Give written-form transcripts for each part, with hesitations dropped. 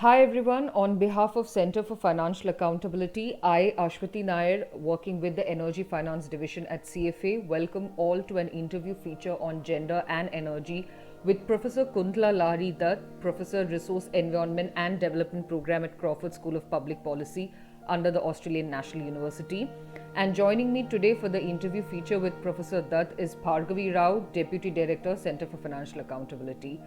Hi everyone, on behalf of Center for Financial Accountability, I, Ashwati Nair, working with the Energy Finance Division at CFA, welcome all to an interview feature on gender and energy with Professor Kuntala Lahiri-Dutt, Professor Resource Environment and Development Program at Crawford School of Public Policy under the Australian National University. And joining me today for the interview feature with Professor Dutt is Bhargavi Rao, Deputy Director, Center for Financial Accountability.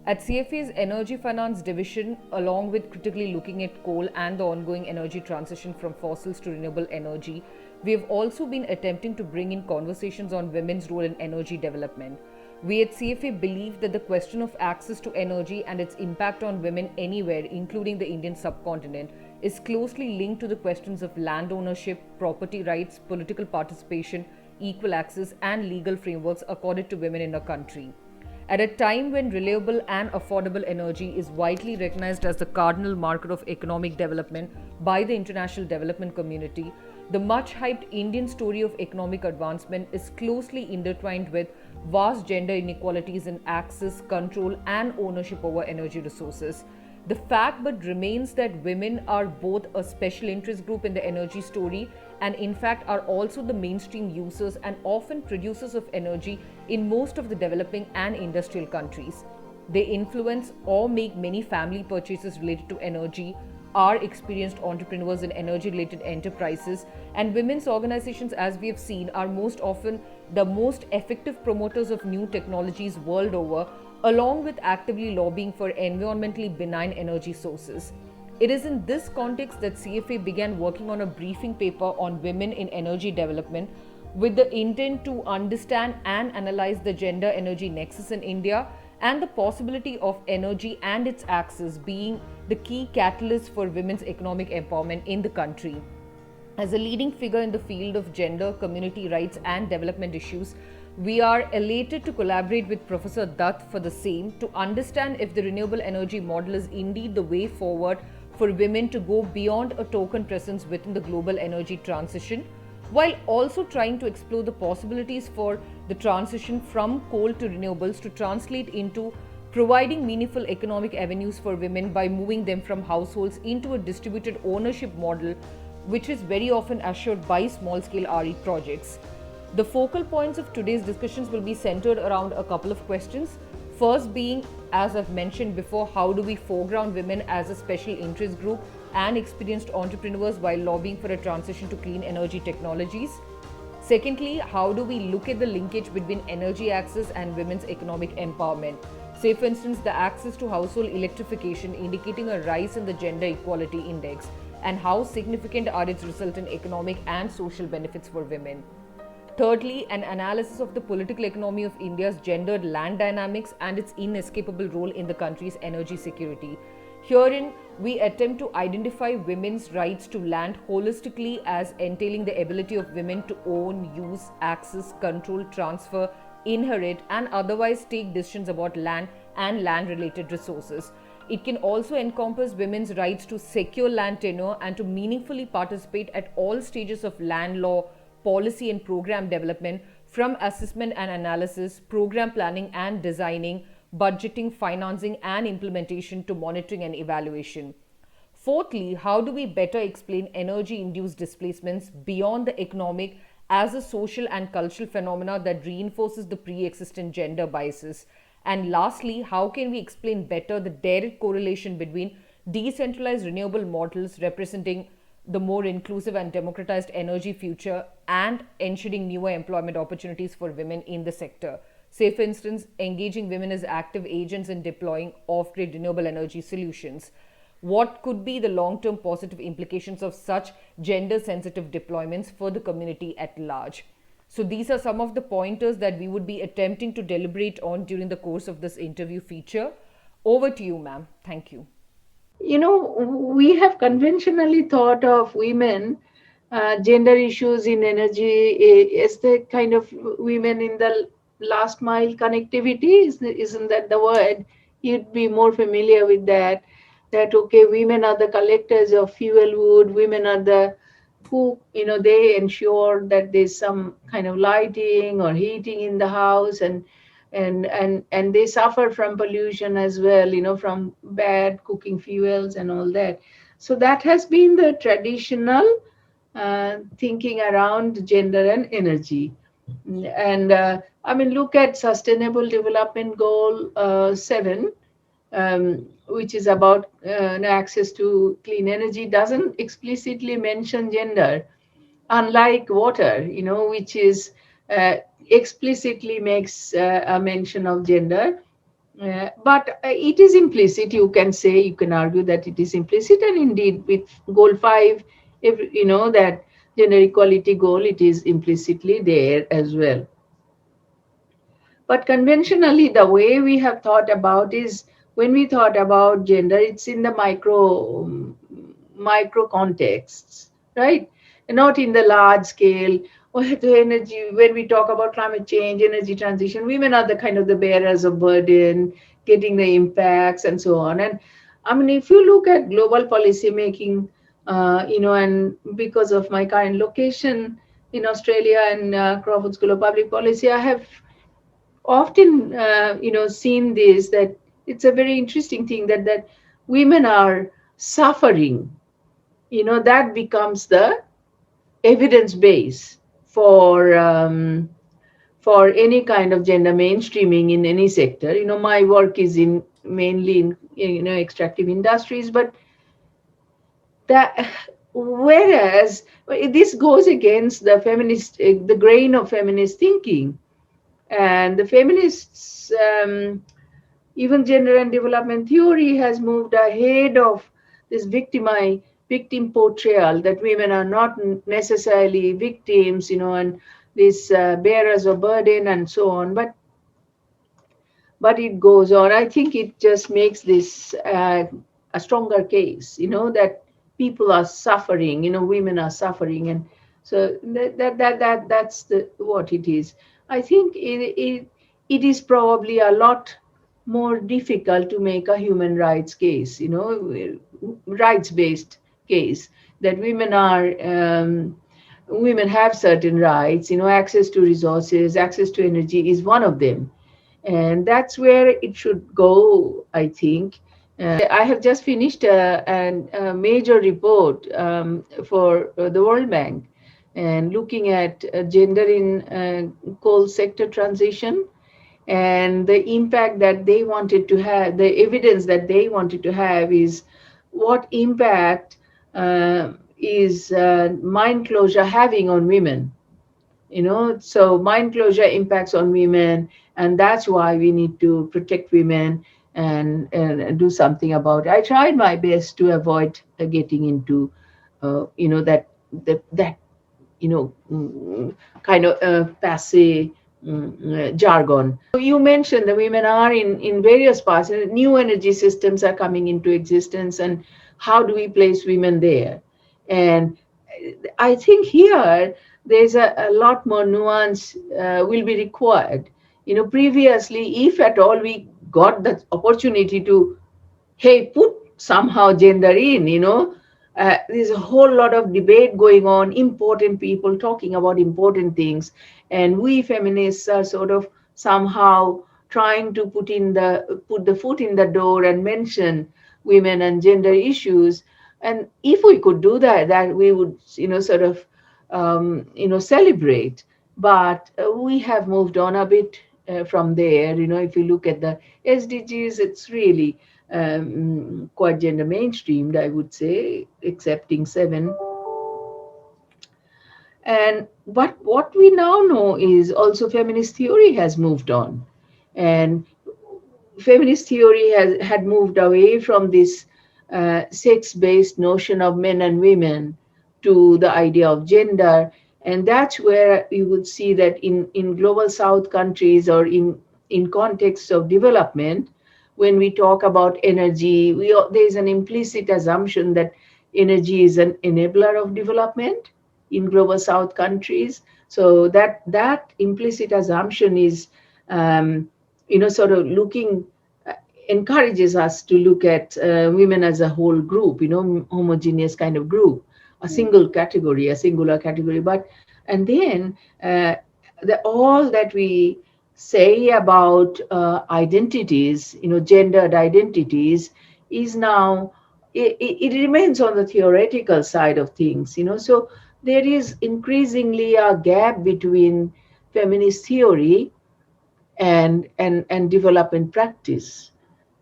At CFA's Energy Finance Division, along with critically looking at coal and the ongoing energy transition from fossils to renewable energy, we have also been attempting to bring in conversations on women's role in energy development. We at CFA believe that the question of access to energy and its impact on women anywhere, including the Indian subcontinent, is closely linked to the questions of land ownership, property rights, political participation, equal access, and legal frameworks accorded to women in our country. At a time when reliable and affordable energy is widely recognized as the cardinal marker of economic development by the international development community, the much hyped Indian story of economic advancement is closely intertwined with vast gender inequalities in access, control, and ownership over energy resources. The fact but remains that women are both a special interest group in the energy story and in fact are also the mainstream users and often producers of energy in most of the developing and industrial countries. They influence or make many family purchases related to energy, are experienced entrepreneurs in energy related enterprises, and women's organizations, as we have seen, are most often the most effective promoters of new technologies world over, along with actively lobbying for environmentally benign energy sources. It is in this context that CFA began working on a briefing paper on women in energy development with the intent to understand and analyze the gender energy nexus in India and the possibility of energy and its access being the key catalyst for women's economic empowerment in the country. As a leading figure in the field of gender, community rights, and development issues, we are elated to collaborate with Professor Dutt for the same to understand if the renewable energy model is indeed the way forward for women to go beyond a token presence within the global energy transition, while also trying to explore the possibilities for the transition from coal to renewables to translate into providing meaningful economic avenues for women by moving them from households into a distributed ownership model, which is very often assured by small-scale RE projects. The focal points of today's discussions will be centered around a couple of questions. First being, as I've mentioned before, how do we foreground women as a special interest group and experienced entrepreneurs while lobbying for a transition to clean energy technologies? Secondly, how do we look at the linkage between energy access and women's economic empowerment? Say, for instance, the access to household electrification indicating a rise in the gender equality index, and how significant are its results in economic and social benefits for women. Thirdly, an analysis of the political economy of India's gendered land dynamics and its inescapable role in the country's energy security. Herein, we attempt to identify women's rights to land holistically as entailing the ability of women to own, use, access, control, transfer, inherit, and otherwise take decisions about land and land-related resources. It can also encompass women's rights to secure land tenure and to meaningfully participate at all stages of land law, policy and program development, from assessment and analysis, program planning and designing, budgeting, financing and implementation to monitoring and evaluation. Fourthly, how do we better explain energy-induced displacements beyond the economic as a social and cultural phenomena that reinforces the pre-existent gender biases? And lastly, how can we explain better the direct correlation between decentralized renewable models representing the more inclusive and democratized energy future and ensuring newer employment opportunities for women in the sector? Say, for instance, engaging women as active agents in deploying off-grid renewable energy solutions. What could be the long-term positive implications of such gender-sensitive deployments for the community at large? So these are some of the pointers that we would be attempting to deliberate on during the course of this interview feature. Over to you, ma'am. Thank you. We have conventionally thought of women, gender issues in energy as the kind of women in the last mile connectivity. Isn't that the word? You'd be more familiar with that. That, okay, women are the collectors of fuel wood, women are the who, they ensure that there's some kind of lighting or heating in the house, and and they suffer from pollution as well, from bad cooking fuels and all that. So that has been the traditional thinking around gender and energy. And I mean, look at Sustainable Development Goal 7, which is about access to clean energy, doesn't explicitly mention gender, unlike water, which is explicitly makes a mention of gender. But it is implicit. You can say, you can argue that it is implicit, and indeed, with goal 5, if that gender equality goal, it is implicitly there as well. But conventionally, the way we have thought about is, when we thought about gender, it's in the micro contexts, right? And not in the large scale. Or the energy, when we talk about climate change, energy transition, women are the kind of the bearers of burden, getting the impacts and so on. And I mean, if you look at global policy making, and because of my current location in Australia and Crawford School of Public Policy, I have often seen this, that it's a very interesting thing that women are suffering. That becomes the evidence base for any kind of gender mainstreaming in any sector. My work is in mainly in extractive industries, but that, whereas this goes against the feminist, the grain of feminist thinking. And the feminists, even gender and development theory, has moved ahead of this victim portrayal, that women are not necessarily victims, and these bearers of burden and so on. But it goes on. I think it just makes this a stronger case, that people are suffering, women are suffering, and so that's what it is. I think it is probably a lot more difficult to make a human rights case, rights-based case, that women have certain rights, access to resources, access to energy is one of them. And that's where it should go, I think. I have just finished a major report for the World Bank, and looking at gender in coal sector transition, and the impact that they wanted to have, the evidence that they wanted to have is what impact is mine closure having on women. So mine closure impacts on women, and that's why we need to protect women and do something about it. I tried my best to avoid getting into that kind of passe jargon. You mentioned the women are in various parts. New energy systems are coming into existence, and how do we place women there? And I think here there's a lot more nuance will be required. Previously, if at all we got the opportunity to, hey, put somehow gender in, there's a whole lot of debate going on, important people talking about important things, and we feminists are sort of somehow trying to put the foot in the door and mention women and gender issues. And if we could do that we would, sort of, celebrate. But we have moved on a bit from there. If you look at the SDGs, it's really quite gender mainstreamed, I would say, excepting 7. But what we now know is also feminist theory has moved on, and feminist theory had moved away from this sex-based notion of men and women to the idea of gender. And that's where you would see that in global South countries, or in contexts of development, when we talk about energy, there's an implicit assumption that energy is an enabler of development in global South countries. So that implicit assumption is, sort of encourages us to look at women as a whole group, homogeneous kind of group, a singular category. But and then all that we say about identities, gendered identities, is now, it remains on the theoretical side of things. So there is increasingly a gap between feminist theory and development practice.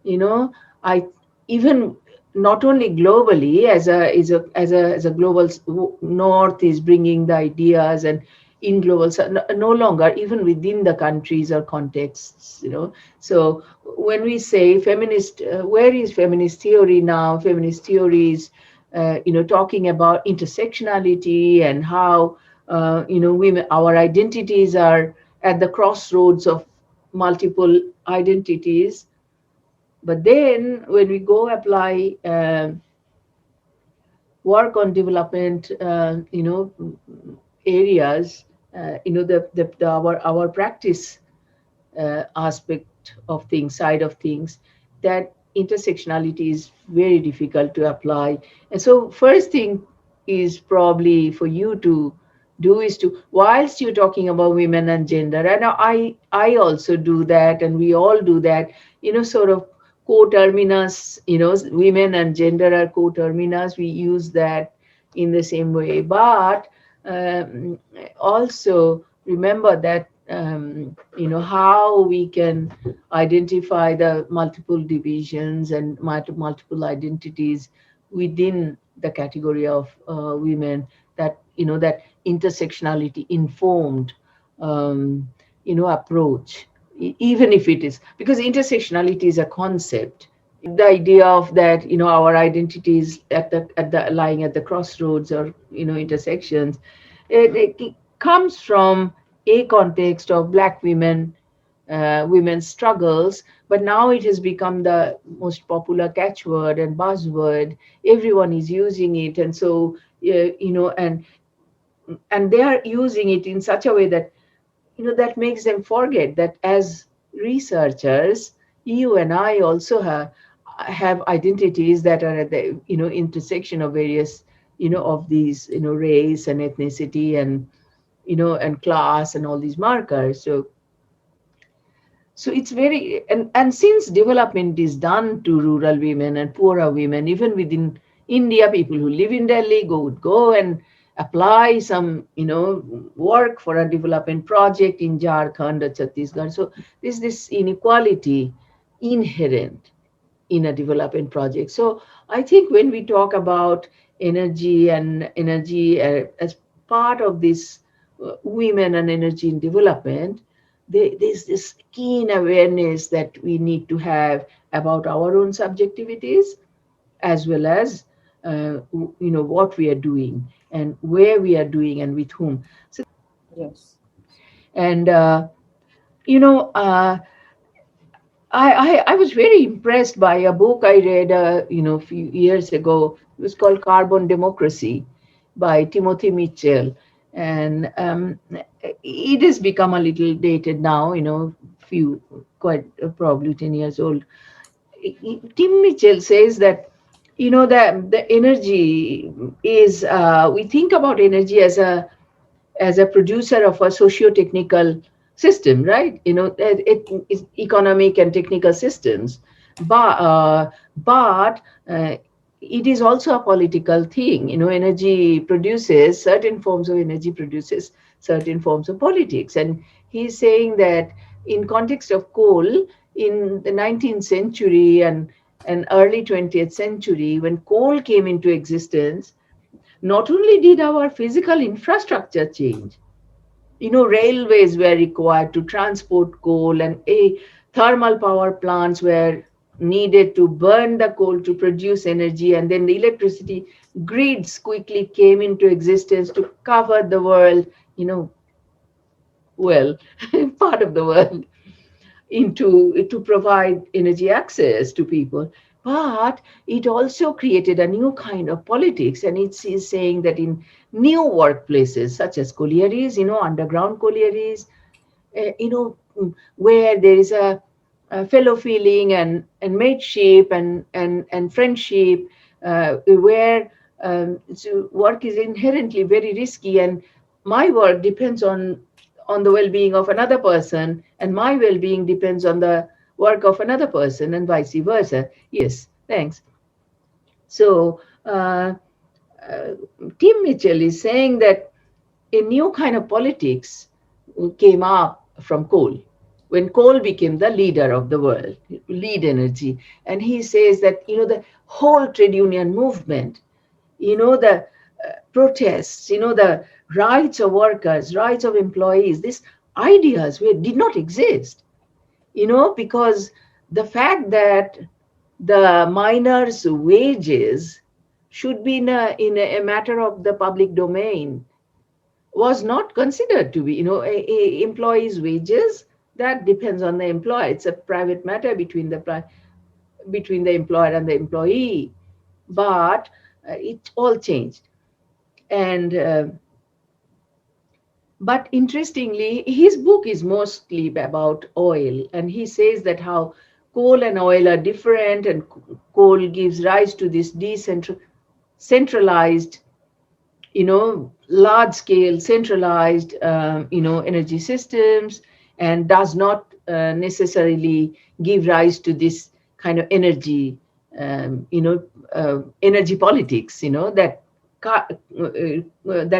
you know I even, not only globally, as a global north is bringing the ideas, and in global no longer even within the countries or contexts. So when we say feminist, where is feminist theory now? Feminist theories, talking about intersectionality, and how women, our identities are at the crossroads of multiple identities. But then when we go apply work on development, areas, our practice aspect of things, side of things, that intersectionality is very difficult to apply. And so first thing is probably for you to do is to, whilst you're talking about women and gender, and I also do that, and we all do that, sort of coterminous, women and gender are coterminous. We use that in the same way. But also remember that how we can identify the multiple divisions and multiple identities within the category of women, that intersectionality informed approach, even if it is, because intersectionality is a concept. The idea of that, our identities at the lying at the crossroads, or intersections, it comes from a context of Black women's struggles, but now it has become the most popular catchword and buzzword. Everyone is using it, and so and they are using it in such a way that that makes them forget that as researchers, you and I also have identities that are at the intersection of various of these race and ethnicity and and class and all these markers. So it's very, and since development is done to rural women and poorer women, even within India, people who live in Delhi would go and apply some, work for a development project in Jharkhand or Chhattisgarh. So there's this inequality inherent in a development project. So I think when we talk about energy and energy as part of this women and energy in development, there's this keen awareness that we need to have about our own subjectivities, as well as what we are doing and where we are doing and with whom. So, Yes. and you know I was very impressed by a book I read a few years ago. It was called Carbon Democracy by Timothy Mitchell, and it has become a little dated now. Few quite probably 10 years old. Tim Mitchell says that the energy is, we think about energy as a producer of a socio-technical system, right? It's economic and technical systems, but it is also a political thing. Energy produces certain forms of energy, produces certain forms of politics, and he's saying that in context of coal in the 19th century and early 20th century, when coal came into existence, not only did our physical infrastructure change, railways were required to transport coal, and thermal power plants were needed to burn the coal to produce energy, and then the electricity grids quickly came into existence to cover the world, well, part of the world, to provide energy access to people. But it also created a new kind of politics, and it's saying that in new workplaces such as collieries, underground collieries, where there is a fellow feeling and mateship and friendship, where so work is inherently very risky, and my work depends on on the well-being of another person, and my well-being depends on the work of another person, and vice versa. Yes, thanks. So uh, Tim Mitchell is saying that a new kind of politics came up from coal when coal became the leader of the world, lead energy. And he says that, the whole trade union movement, the protests, the rights of workers, rights of employees, these ideas did not exist, because the fact that the miners' wages should be in a matter of the public domain was not considered to be, a employee's wages, that depends on the employer. It's a private matter between the employer and the employee. But it all changed. And but interestingly, his book is mostly about oil, and he says that how coal and oil are different, and coal gives rise to this centralized, large scale centralized, energy systems, and does not necessarily give rise to this kind of energy politics, that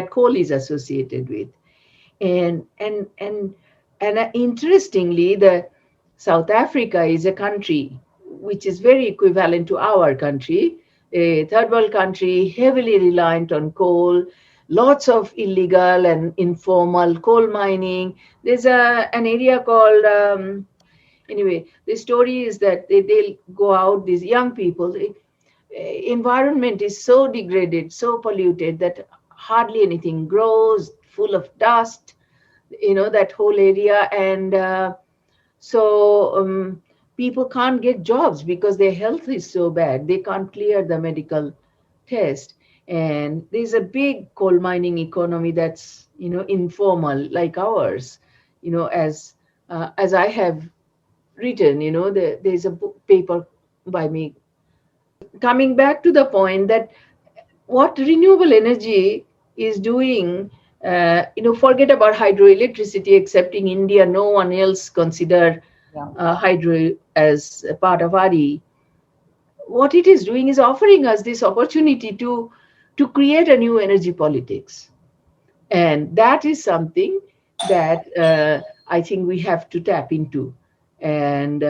coal is associated with. And interestingly, the South Africa is a country which is very equivalent to our country, a third world country, heavily reliant on coal, lots of illegal and informal coal mining. There's an area called, anyway, the story is that they'll go out, these young people, the environment is so degraded, so polluted that hardly anything grows, full of dust, that whole area. And so people can't get jobs because their health is so bad. They can't clear the medical test. And there's a big coal mining economy that's, informal, like ours, as I have written, there's a paper by me. Coming back to the point that what renewable energy is doing, forget about hydroelectricity, excepting India, no one else consider hydro as a part of RE. What it is doing is offering us this opportunity to create a new energy politics. And that is something that I think we have to tap into. And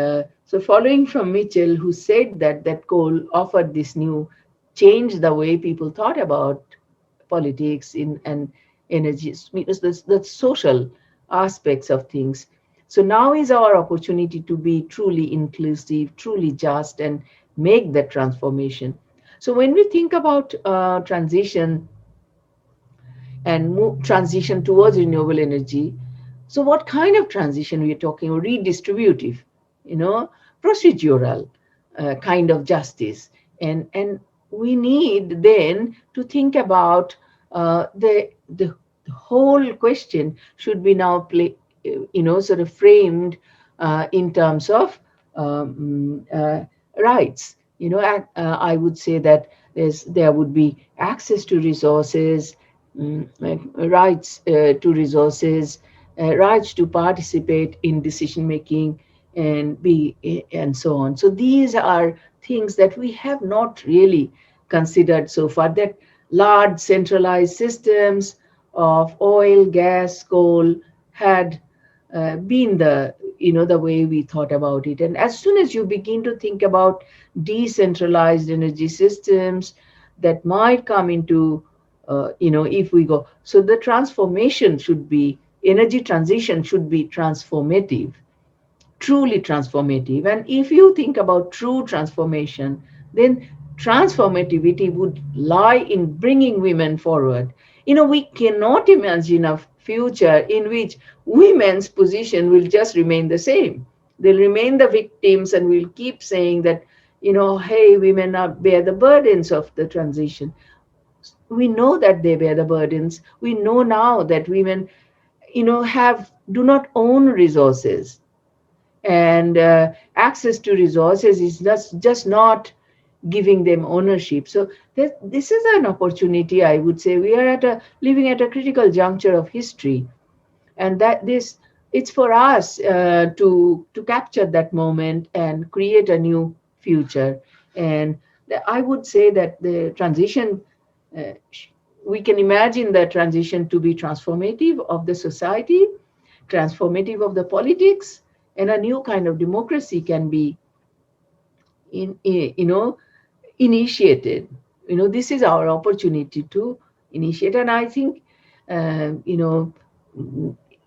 so following from Mitchell, who said that coal offered this new change the way people thought about politics and energy, the social aspects of things. So now is our opportunity to be truly inclusive, truly just, and make that transformation. So when we think about transition and transition towards renewable energy, so what kind of transition we are talking? Redistributive, procedural kind of justice, and we need then to think about the whole question should be now sort of framed in terms of rights. I would say that there would be access to resources, rights to resources, rights to participate in decision making, and so on. So these are things that we have not really considered so far. That large centralized systems of oil, gas, coal had been the way we thought about it. And as soon as you begin to think about decentralized energy systems that might come into, if we go, so the transformation should be, energy transition should be transformative, truly transformative. And if you think about true transformation, then transformativity would lie in bringing women forward. We cannot imagine a future in which women's position will just remain the same. They'll remain the victims, and we'll keep saying that, hey, women bear the burdens of the transition. We know that they bear the burdens. We know now that women, do not own resources, and access to resources is just not giving them ownership. So this is an opportunity. I would say we are living at a critical juncture of history and that this it's for us to capture that moment and create a new future. And I would say that the transition, uh, we can imagine the transition to be transformative of the society, transformative of the politics, and a new kind of democracy can be initiated. This is our opportunity to initiate. And I think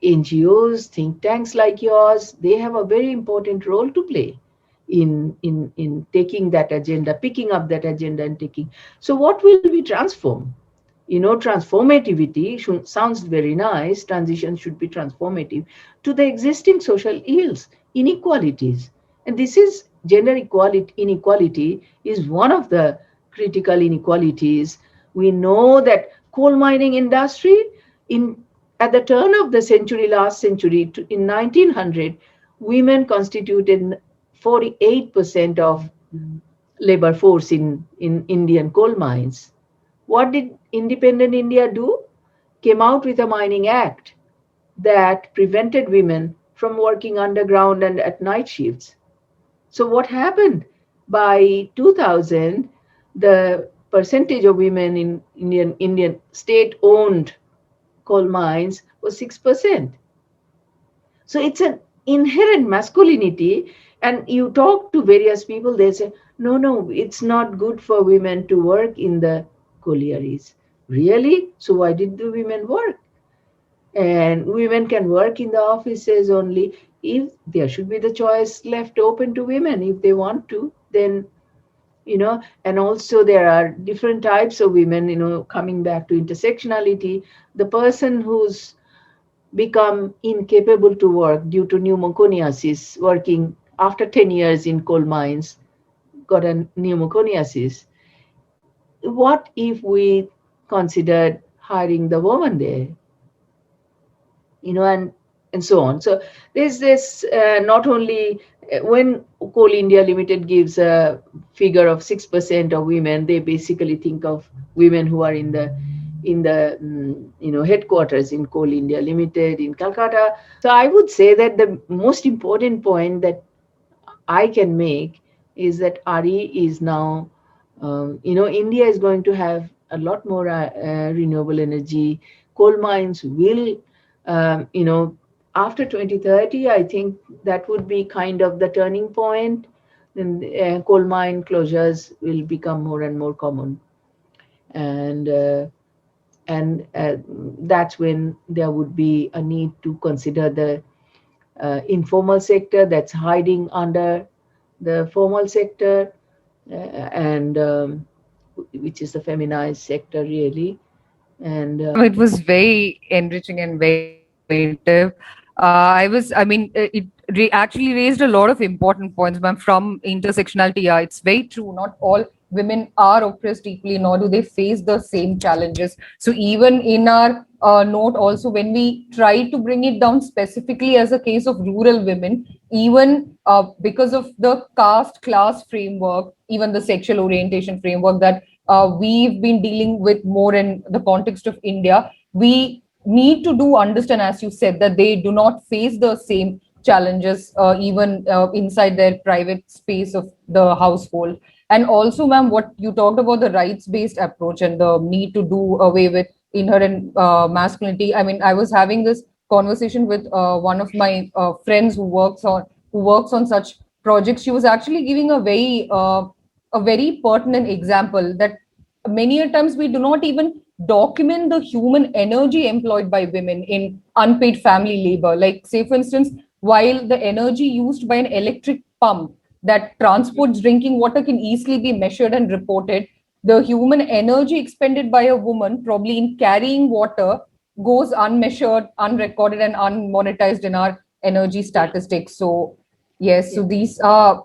NGOs, think tanks like yours, they have a very important role to play in taking that agenda, picking up that agenda and taking. So what will we transform? Transformativity sounds very nice. Transition should be transformative to the existing social ills, inequalities. And this is gender equality. Inequality is one of the critical inequalities. We know that coal mining industry in at the turn of the century, last century, in 1900, women constituted 48% of labor force in Indian coal mines. What did independent India do? Came out with a mining act that prevented women from working underground and at night shifts. So what happened? By 2000, the percentage of women in Indian state-owned coal mines was 6%. So it's an inherent masculinity. And you talk to various people, they say, no, it's not good for women to work in the collieries. Really? So why did the women work? And women can work in the offices only if there should be the choice left open to women if they want to. Then, and also there are different types of women, coming back to intersectionality. The person who's become incapable to work due to pneumoconiasis, working after 10 years in coal mines, got a pneumoconiasis. What if we considered hiring the woman there? And so on. So there's this not only when Coal India Limited gives a figure of 6% of women, they basically think of women who are in the headquarters in Coal India Limited in Calcutta. So I would say that the most important point that I can make is that RE is now, India is going to have a lot more renewable energy. Coal mines will, after 2030, I think that would be kind of the turning point. Then coal mine closures will become more and more common. And that's when there would be a need to consider the informal sector that's hiding under the formal sector, and which is the feminized sector, really. And It was very enriching and very informative. It actually raised a lot of important points, ma'am, from intersectionality. Yeah, it's very true. Not all women are oppressed equally, nor do they face the same challenges. So even in our note, also when we try to bring it down specifically as a case of rural women, even because of the caste class framework, even the sexual orientation framework that we've been dealing with more in the context of India, we need to do understand, as you said, that they do not face the same challenges even inside their private space of the household. And also, ma'am, what you talked about, the rights-based approach and the need to do away with inherent masculinity. I mean, I was having this conversation with one of my friends who works on such projects. She was actually giving a very pertinent example that many a times we do not even document the human energy employed by women in unpaid family labor. Like, say, for instance, while the energy used by an electric pump that transports drinking water can easily be measured and reported, the human energy expended by a woman, probably in carrying water, goes unmeasured, unrecorded, and unmonetized in our energy statistics. So, yes, so yeah. these are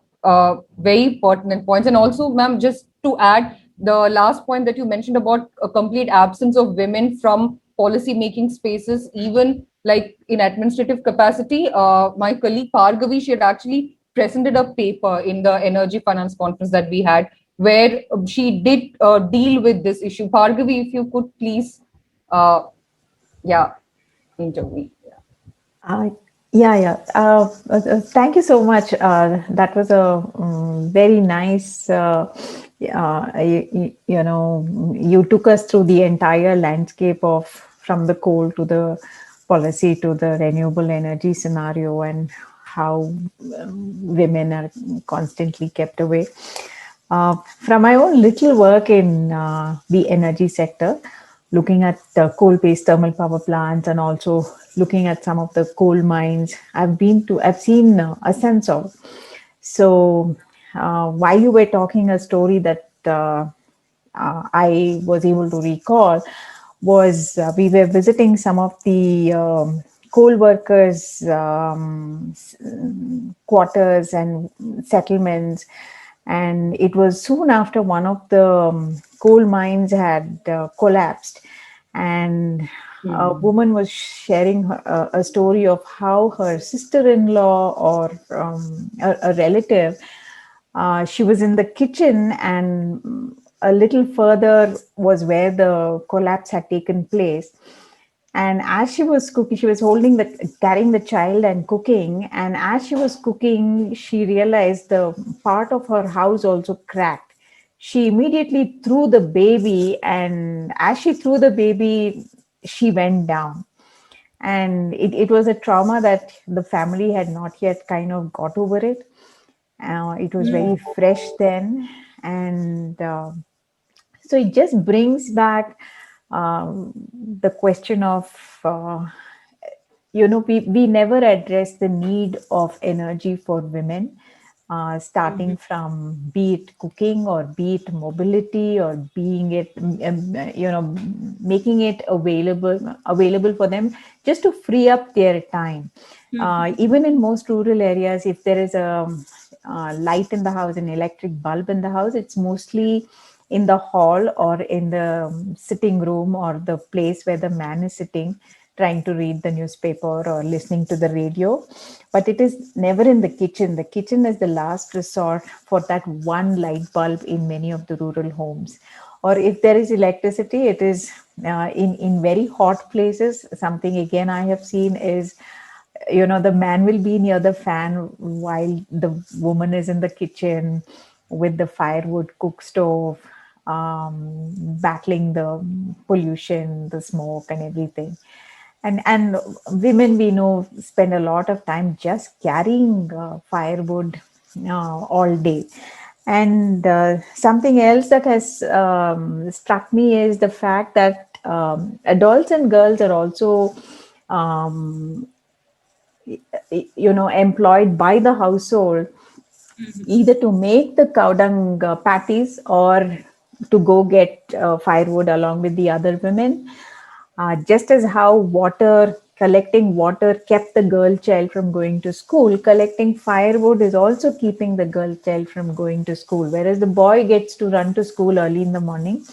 very pertinent points. And also, ma'am, just to add, the last point that you mentioned about a complete absence of women from policy making spaces, even like in administrative capacity. My colleague Pargavi, she had actually presented a paper in the energy finance conference that we had, where she did deal with this issue. Pargavi, if you could please, uh, yeah, intervene. Yeah. Uh, Thank you so much. That was a very nice, you took us through the entire landscape of from the coal to the policy to the renewable energy scenario and how women are constantly kept away. From my own little work in the energy sector, looking at coal-based thermal power plants and also looking at some of the coal mines, I've seen a sense of. So while you were talking, a story that I was able to recall was we were visiting some of the coal workers' quarters and settlements, and it was soon after one of the coal mines had collapsed, and a Mm. woman was sharing a story of how her sister-in-law or a relative, she was in the kitchen, and a little further was where the collapse had taken place. And as she was cooking, she was carrying the child and cooking. And as she was cooking, she realized the part of her house also cracked. She immediately threw the baby, and as she threw the baby, she went down. And it was a trauma that the family had not yet kind of got over it. It was very Mm. fresh then. And so it just brings back the question of we never address the need of energy for women, starting Mhm. from be it cooking or be it mobility or being it making it available for them just to free up their time. Mhm. Even in most rural areas, if there is a light in the house, an electric bulb in the house, it's mostly in the hall or in the sitting room or the place where the man is sitting trying to read the newspaper or listening to the radio. But it is never in the kitchen. The kitchen is the last resort for that one light bulb in many of the rural homes. Or if there is electricity, it is in very hot places. Something again I have seen is, the man will be near the fan while the woman is in the kitchen with the firewood cook stove, battling the pollution, the smoke and everything. And women, we know, spend a lot of time just carrying firewood all day. And something else that has struck me is the fact that adults and girls are also um, employed by the household, Mhm. either to make the cow dung patties or to go get firewood along with the other women. Just as how collecting water kept the girl child from going to school, collecting firewood is also keeping the girl child from going to school, whereas the boy gets to run to school early in the morning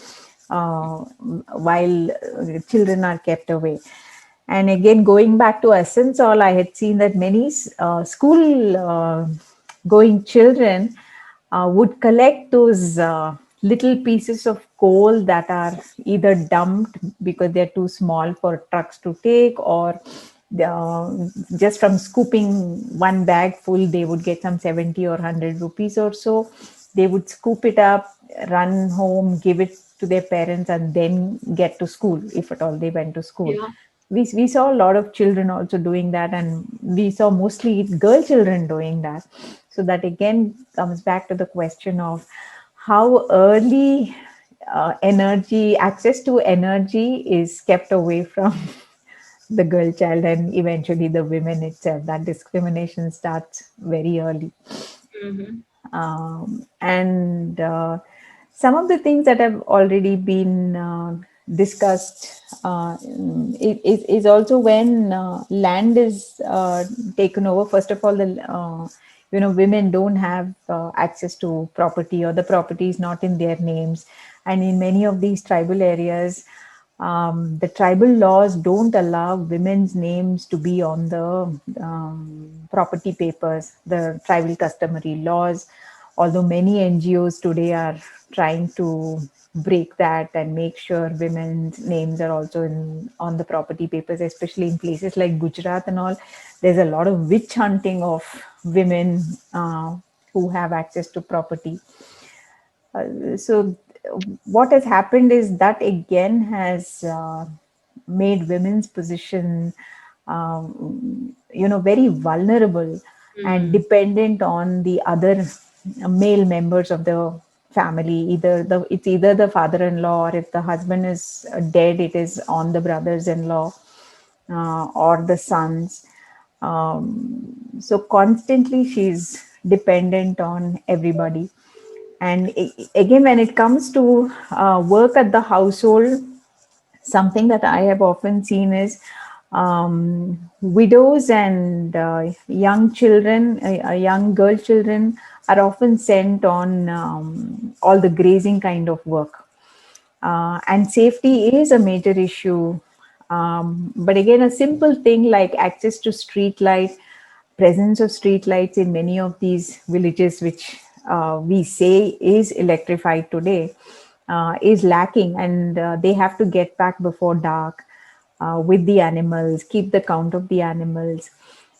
while children are kept away. And again, going back to Essence All, I had seen that many school going children would collect those little pieces of coal that are either dumped because they're too small for trucks to take, or uh, just from scooping one bag full, they would get some 70 or 100 rupees or so. They would scoop it up, run home, give it to their parents, and then get to school if at all they went to school. Yeah. We saw a lot of children also doing that, and we saw mostly girl children doing that. So that again comes back to the question of how early energy access to energy is kept away from the girl child and eventually the women itself. That discrimination starts very early. Mhm. And some of the things that have already been discussed is also when land is taken over. First of all, women don't have access to property, or the property is not in their names. And in many of these tribal areas, the tribal laws don't allow women's names to be on the property papers, the tribal customary laws. Although many NGOs today are trying to break that and make sure women's names are also on the property papers, especially in places like Gujarat and all. There's a lot of witch hunting of women who have access to property. So what has happened is that again has made women's position very vulnerable and dependent on the other male members of the family. It's either the father-in-law, or if the husband is dead, it is on the brothers-in-law or the sons. So constantly she's dependent on everybody. And again, when it comes to work at the household, something that I have often seen is widows and young children, young girl children are often sent on all the grazing kind of work. And safety is a major issue. But again, a simple thing like access to street light, presence of street lights in many of these villages, which we say is electrified today, is lacking, and they have to get back before dark with the animals, keep the count of the animals.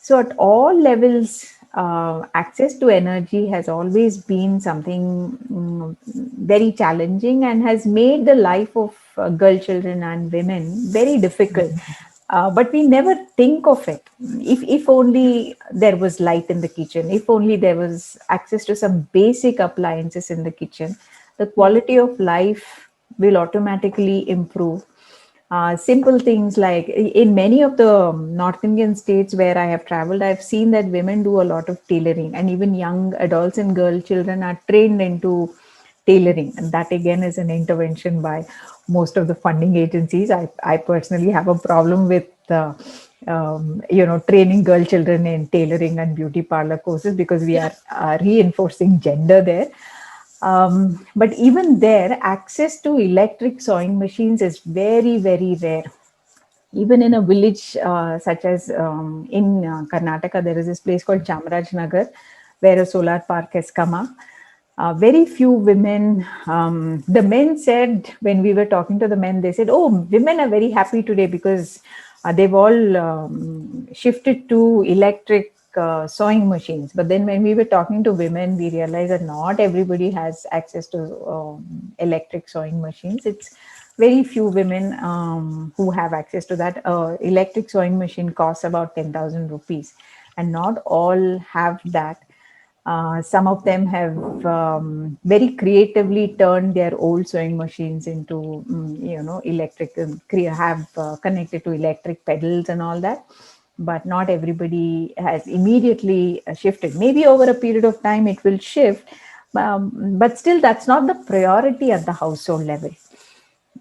So at all levels, access to energy has always been something very challenging, and has made the life of girl children and women very difficult. But we never think of it. If only there was light in the kitchen, if only there was access to some basic appliances in the kitchen, the quality of life will automatically improve. Simple things like in many of the North Indian states where I have traveled, I've seen that women do a lot of tailoring, and even young adults and girl children are trained into tailoring. And that again is an intervention by most of the funding agencies. I personally have a problem with training girl children in tailoring and beauty parlor courses, because we are reinforcing gender there. But even there, access to electric sewing machines is very, very rare. Even in a village such as in Karnataka, there is this place called Chamarajnagar, where a solar park has come up. Very few women, the men said, when we were talking to the men, they said, oh, women are very happy today because they've all shifted to electric sewing machines. But then when we were talking to women, we realized that not everybody has access to electric sewing machines. It's very few women who have access to that. Electric sewing machine costs about 10,000 rupees, and not all have that. Some of them have very creatively turned their old sewing machines into, electric, have connected to electric pedals and all that. But not everybody has immediately shifted. Maybe over a period of time it will shift, but still that's not the priority at the household level.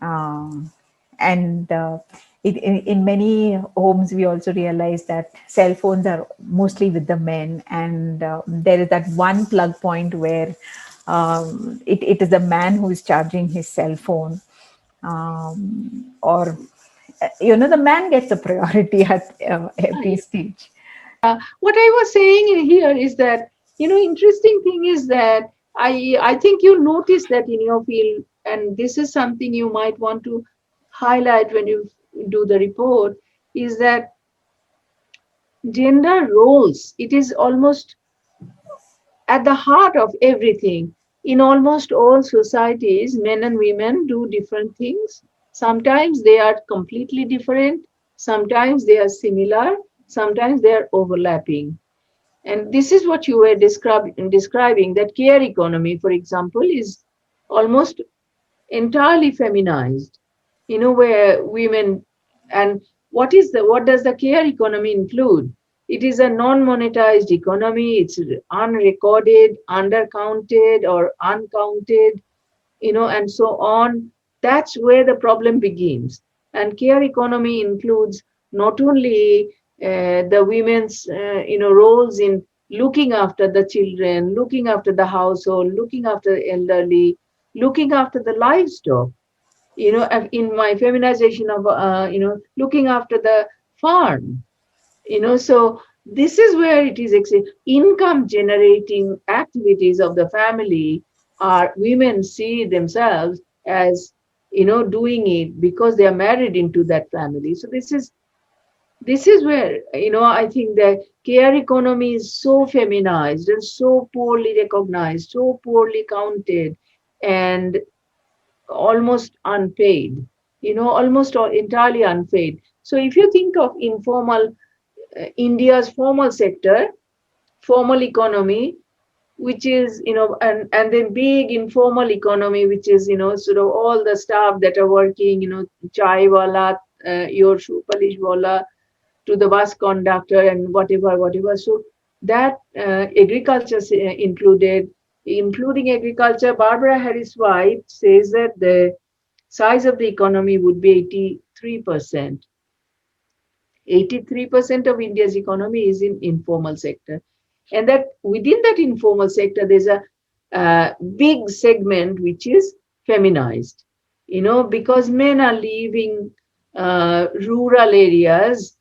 And in many homes, we also realize that cell phones are mostly with the men, and there is that one plug point where it is the man who is charging his cell phone, or the man gets a priority at every stage. What I was saying here is that, interesting thing is that I think you notice that in your field, and this is something you might want to highlight when you do the report, is that gender roles, it is almost at the heart of everything. In almost all societies, men and women do different things. Sometimes they are completely different, sometimes they are similar, sometimes they are overlapping. And this is what you were describing, that care economy, for example, is almost entirely feminized, where women, and what does the care economy include? It is a non-monetized economy. It's unrecorded, undercounted, or uncounted, and so on. That's where the problem begins. And care economy includes not only the women's, roles in looking after the children, looking after the household, looking after the elderly, looking after the livestock, in my feminization of, looking after the farm, so this is where it is income generating activities of the family are women see themselves as doing it because they are married into that family. So this is where I think the care economy is so feminized and so poorly recognized, so poorly counted, and almost unpaid, almost entirely unpaid. So if you think of informal, India's formal sector, formal economy, which is, and then big informal economy, which is, sort of all the staff that are working, chai wala, your shoe polish wala, to the bus conductor and whatever. So that agriculture included, including agriculture. Barbara Harris White says that the size of the economy would be 83%. 83% of India's economy is in informal sector. And that within that informal sector, there's a big segment which is feminized, because men are leaving rural areas,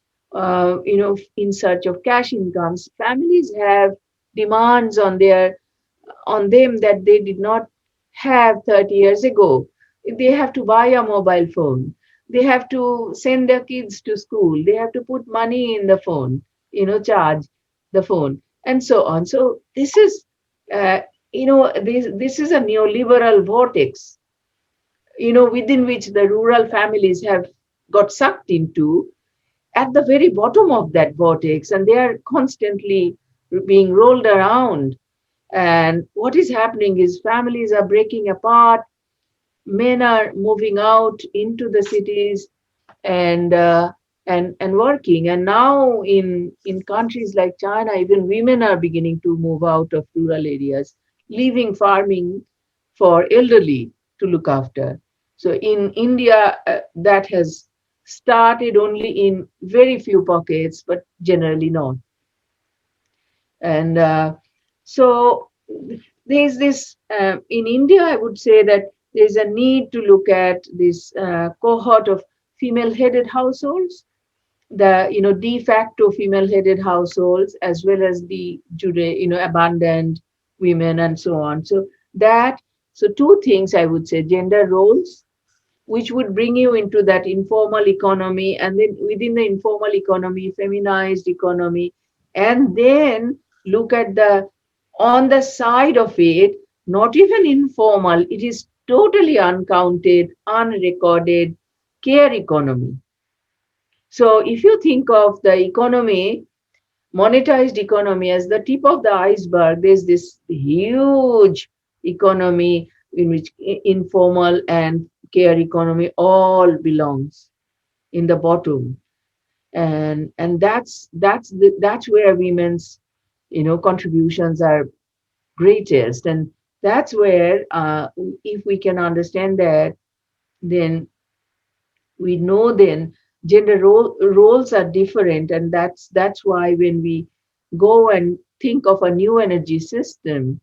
in search of cash incomes. Families have demands on them that they did not have 30 years ago. They have to buy a mobile phone. They have to send their kids to school. They have to put money in the phone, charge the phone, and so on. So this is, this is a neoliberal vortex, within which the rural families have got sucked into, at the very bottom of that vortex, and they are constantly being rolled around. And what is happening is families are breaking apart, men are moving out into the cities, and working. And now in countries like China, even women are beginning to move out of rural areas, leaving farming for elderly to look after. So in India, that has started only in very few pockets, but generally not. And so there's this, in India, I would say that there's a need to look at this cohort of female-headed households, the de facto female-headed households, as well as the abandoned women and so on. So two things I would say: gender roles, which would bring you into that informal economy, and then within the informal economy, feminized economy, and then look at the on the side of it, not even informal, it is totally uncounted, unrecorded care economy. So if you think of the economy, monetized economy, as the tip of the iceberg, there's this huge economy in which informal and care economy all belongs in the bottom. And that's where women's contributions are greatest. And that's where, if we can understand that, then we know then gender roles are different. And that's why when we go and think of a new energy system,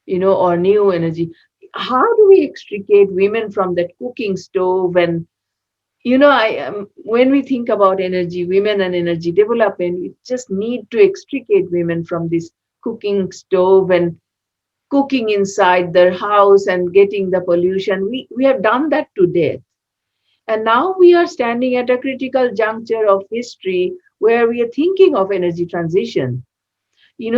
or new energy, how do we extricate women from that cooking stove? And when we think about energy, women and energy development, we just need to extricate women from this cooking stove and cooking inside their house and getting the pollution. We have done that to death. And now we are standing at a critical juncture of history where we are thinking of energy transition.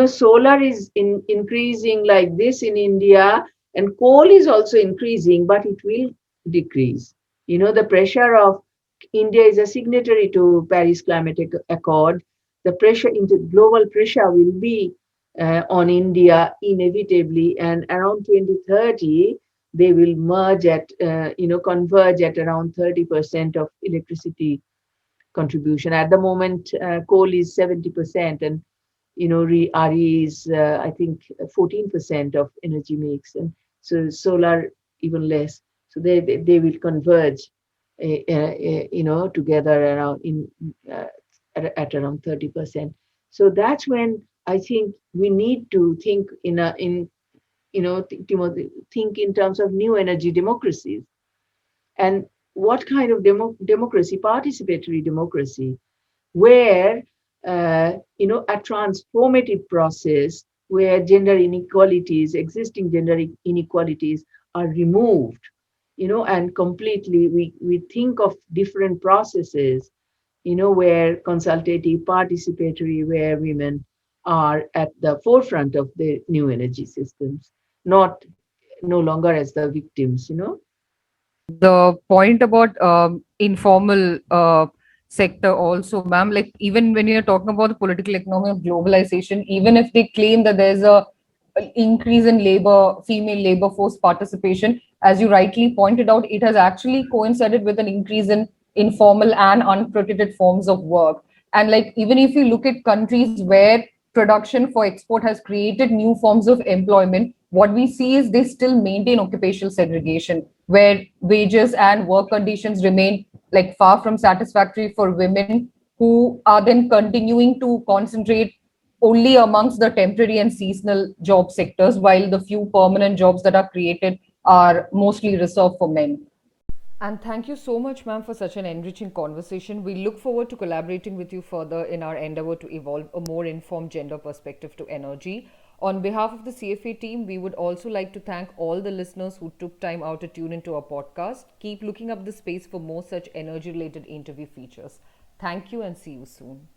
Solar is increasing like this in India, and coal is also increasing, but it will decrease. The pressure of India is a signatory to Paris Climate Accord. The pressure into global pressure will be on India inevitably, and around 2030 they will merge at converge at around 30% of electricity contribution. At the moment, coal is 70%, and RE is I think 14% of energy mix, and so solar even less. So they will converge, together around at around 30%. So that's when I think we need to think think in terms of new energy democracies. And what kind of democracy? Participatory democracy, where a transformative process where existing gender inequalities are removed, and completely we think of different processes, where consultative, participatory, where women are at the forefront of the new energy systems, not no longer as the victims. The point about informal sector also, ma'am, like even when you're talking about the political economy of globalization, even if they claim that there's a an increase in female labor force participation, as you rightly pointed out, it has actually coincided with an increase in informal and unprotected forms of work. And like even if you look at countries where production for export has created new forms of employment, what we see is they still maintain occupational segregation, where wages and work conditions remain like far from satisfactory for women, who are then continuing to concentrate only amongst the temporary and seasonal job sectors, while the few permanent jobs that are created are mostly reserved for men. And thank you so much, ma'am, for such an enriching conversation. We look forward to collaborating with you further in our endeavor to evolve a more informed gender perspective to energy. On behalf of the CFA team, we would also like to thank all the listeners who took time out to tune into our podcast. Keep looking up the space for more such energy related interview features. Thank you and see you soon.